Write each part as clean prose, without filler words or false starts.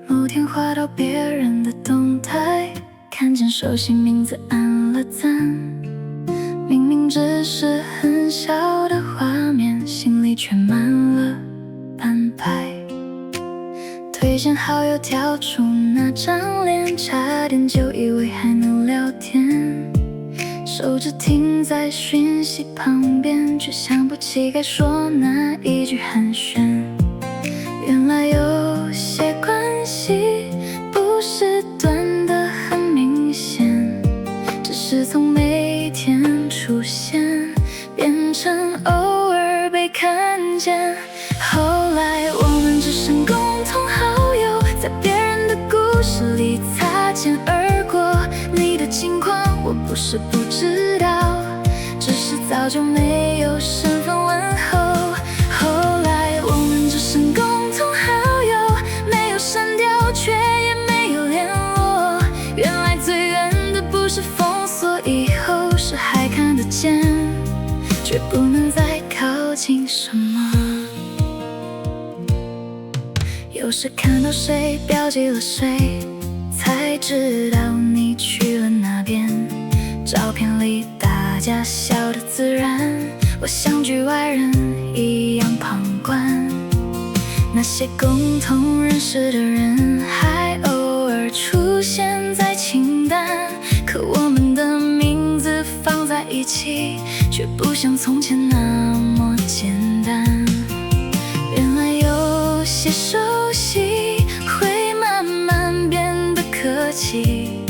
某天滑到别人的动态，看见熟悉名字按了赞，明明只是很小的画面，心里却满了澎湃。推荐好友跳出那张脸，差点就以为还能聊天，手指停在讯息旁边，却想不起该说哪一句寒暄。原来有些关系不是短得很明显，只是从每天出现变成偶尔被看见。后来我们只剩共同好友，在别人的故事里擦肩而过。你的近况我不是不知道，只是早就没有身份问候。后来我们只剩共同好友，没有删掉，却也没有联络。原来最远的不是封锁，以后是还看得见，却不能再靠近什么。有时看到谁标记了谁，才知道你去了那边。照片里大家笑得自然，我像局外人一样旁观。那些共同认识的人，还偶尔出现在清单，可我们的名字放在一起，却不像从前那么简单。原来有些熟悉会慢慢变得客气，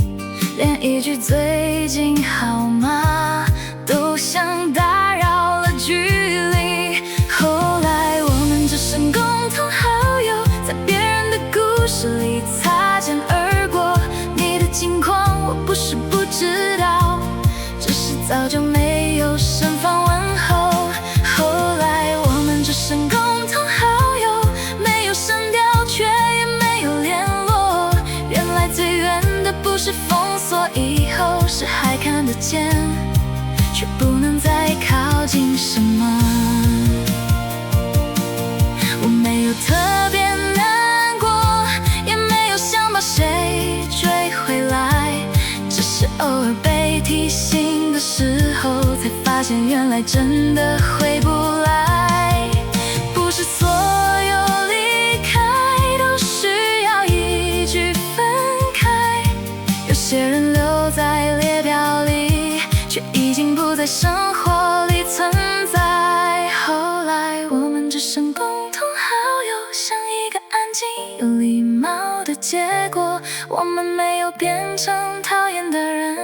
连一句最近好吗都像打扰了距离。后来我们只剩共同好友，在别人的故事里擦肩而过。你的近况我不是不知道，只是早就没有身份问候。后来我们只剩共同好友，没有删掉，却也没有联络。原来最远的不是封锁，以后是还看得见，却不能再靠近什么。我没有特别难过，也没有想把谁追回来，只是偶尔被提醒的时候，才发现原来真的回不来。不是所有离开都需要一句分开，有些人留在列表里，却已经不在生活里存在。后来我们只剩共同好友，像一个安静有礼貌的结果。我们没有变成讨厌的人，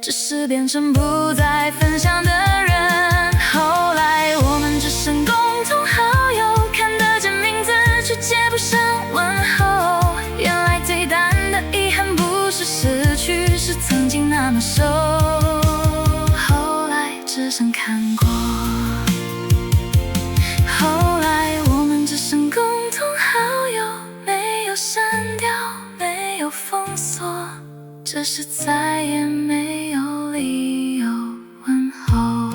只是变成不再分享的人。后来我们只剩共同好友，看得见名字却接不上问候。原来最淡的遗憾不是失去，是曾经那么熟。后来只剩看过，后来我们只剩共同好友，没有删掉，没有封锁，只是再也没有理由问候。